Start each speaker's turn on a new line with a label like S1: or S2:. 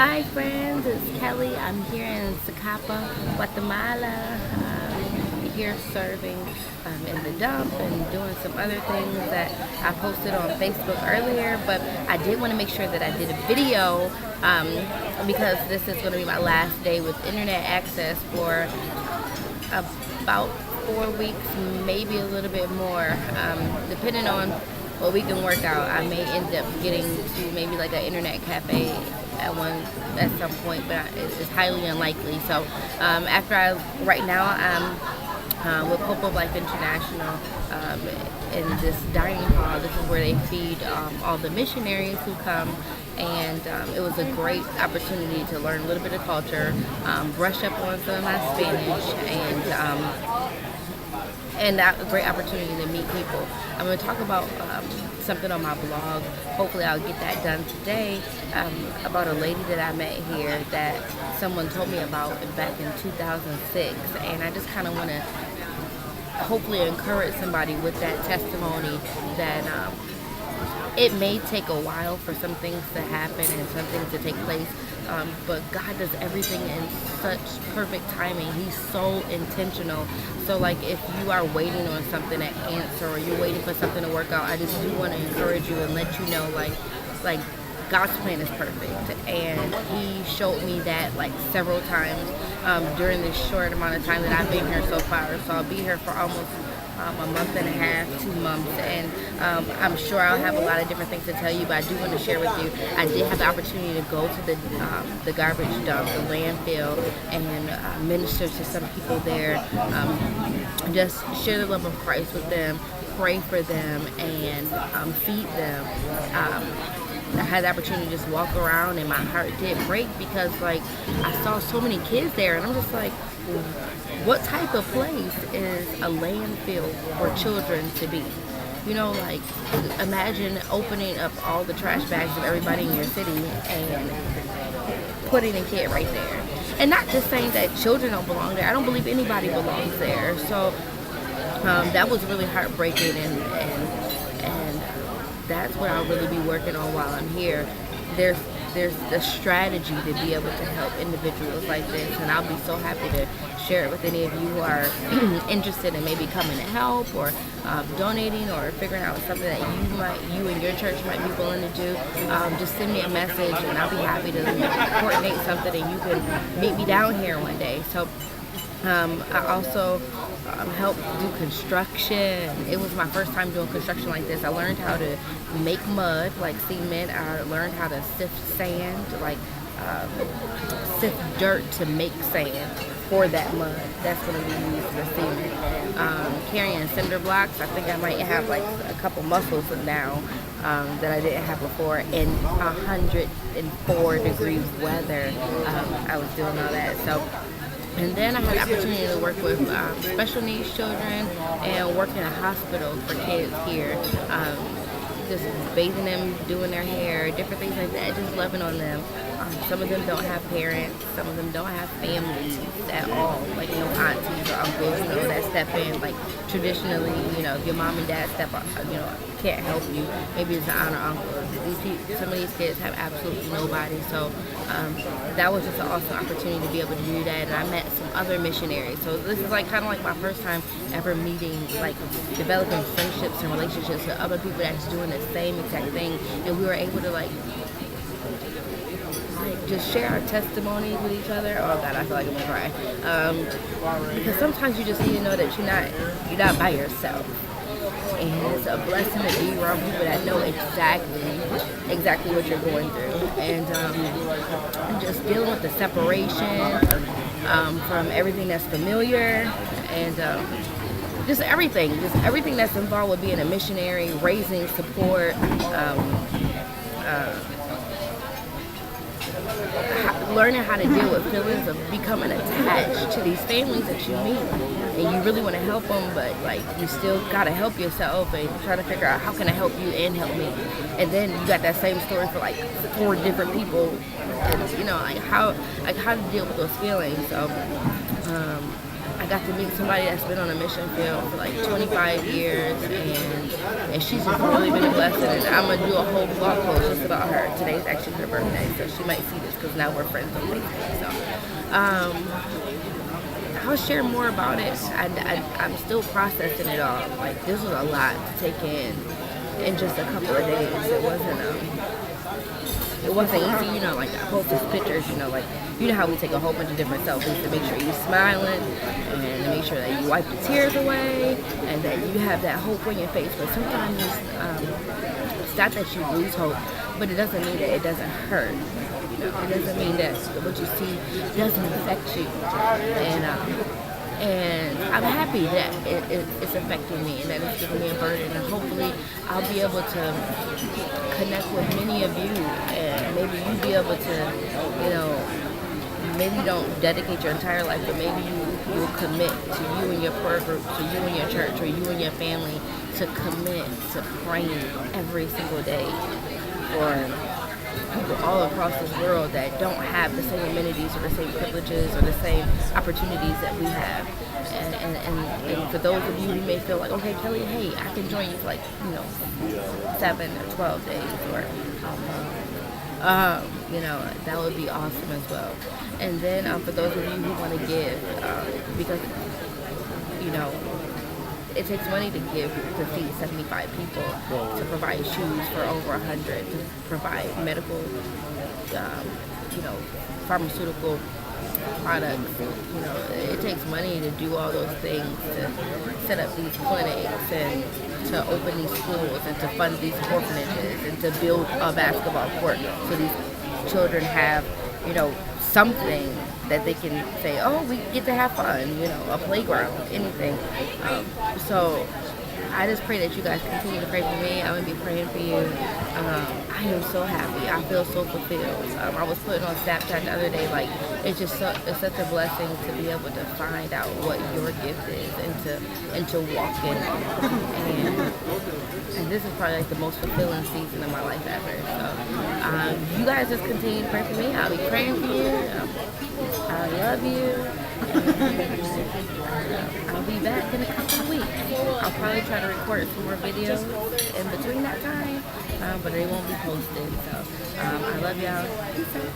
S1: Hi friends, it's Kelly. I'm here in Zacapa, Guatemala. Here serving in the dump and doing some other things that I posted on Facebook earlier. But I did want to make sure that I did a video because this is going to be my last day with internet access for about 4 weeks, maybe a little bit more, depending on what we can work out. I may end up getting to maybe like an internet cafe at some point, but it's highly unlikely. So right now I'm with Hope of Life International in this dining hall. This is where they feed all the missionaries who come, and it was a great opportunity to learn a little bit of culture, brush up on some of my Spanish, and a great opportunity to meet people. I'm going to talk about something on my blog. Hopefully I'll get that done today, about a lady that I met here that someone told me about back in 2006, and I just kind of want to hopefully encourage somebody with that testimony that it may take a while for some things to happen and some things to take place, but God does everything in such perfect timing. He's so intentional. So like if you are waiting on something to answer or you're waiting for something to work out, I just do want to encourage you and let you know like God's plan is perfect, and He showed me that like several times during this short amount of time that I've been here so far. So I'll be here for almost a month and a half, 2 months, and I'm sure I'll have a lot of different things to tell you, but I do want to share with you. I did have the opportunity to go to the garbage dump, the landfill, and minister to some people there, just share the love of Christ with them, pray for them, and feed them. I had the opportunity to just walk around, and my heart did break because like I saw so many kids there, and I'm just like, what type of place is a landfill for children to be? You know, like imagine opening up all the trash bags of everybody in your city and putting a kid right there. And not just saying that children don't belong there. I don't believe anybody belongs there. So that was really heartbreaking, and that's what I'll really be working on while I'm here. There's the strategy to be able to help individuals like this, and I'll be so happy to share it with any of you who are interested in maybe coming to help or donating or figuring out something that you and your church might be willing to do. Just send me a message, and I'll be happy to coordinate something, and you can meet me down here one day. So I also help do construction. It was my first time doing construction like this. I learned how to make mud, like cement. I learned how to sift sand, like sift dirt to make sand for that mud. That's going to be used for cement. Carrying cinder blocks. I think I might have like a couple muscles now that I didn't have before. In 104 degrees weather, I was doing all that. So. And then I had the opportunity to work with special needs children and work in a hospital for kids here. Just bathing them, doing their hair, different things like that, just loving on them. Some of them don't have parents, some of them don't have families at all, like no aunties or uncles, that step in. Like traditionally, if your mom and dad step up, can't help you. Maybe it's an aunt or uncle. Some of these kids have absolutely nobody. So that was just an awesome opportunity to be able to do that. And I met some other missionaries. So this is like kind of like my first time ever meeting, like developing friendships and relationships with other people that's doing the same exact thing. And we were able to like just share our testimonies with each other. Oh God, I feel like I'm gonna cry. Because sometimes you just need to know that you're not by yourself. And it's a blessing to be around people that know exactly what you're going through. And just dealing with the separation from everything that's familiar, and just everything that's involved with being a missionary, raising support, learning how to deal with feelings of becoming attached to these families that you meet, and you really want to help them, but like you still gotta help yourself and try to figure out how can I help you and help me. And then you got that same story for like 4 different people, and how to deal with those feelings. So I got to meet somebody that's been on a mission field for like 25 years, and she's just really been a blessing. And I'm gonna do a whole blog post just about her. Today's actually her birthday, so she might see this because now we're friends on Facebook. So I'll share more about it. I'm still processing it all. Like, this was a lot to take in just a couple of days. It wasn't easy, like I posted pictures, like, how we take a whole bunch of different selfies to make sure you're smiling and to make sure that you wipe the tears away and that you have that hope on your face. But sometimes it's not that you lose hope, but it doesn't mean that it doesn't hurt. It doesn't mean that what you see doesn't affect you. And I'm happy that it's affecting me and that it's giving me a burden. And hopefully I'll be able to connect with many of you, and maybe you be able to, maybe you don't dedicate your entire life, but maybe you'll commit to you and your prayer group, to you and your church, or you and your family to commit to praying every single day for people all across this world that don't have the same amenities or the same privileges or the same opportunities that we have. And for those of you who may feel like, okay, Kelly, hey, I can join you for 7 or 12 days or that would be awesome as well. And then for those of you who want to give, because it takes money to give to feed 75 people, to provide shoes for over 100, to provide medical, pharmaceutical products. It takes money to do all those things, to set up these clinics and to open these schools and to fund these orphanages and to build a basketball court so these children have, something that they can say, oh, we get to have fun, a playground, anything. So I just pray that you guys continue to pray for me. I'm going to be praying for you. I am so happy. I feel so fulfilled. I was putting on Snapchat the other day, it's just it's such a blessing to be able to find out what your gift is and to walk in it. And this is probably the most fulfilling season of my life ever. So you guys just continue to pray for me. I'll be praying for you. I love you. I'll be back in a couple of weeks. I'll probably try to record some more videos in between that time, but they won't be posted. So I love y'all. Peace out.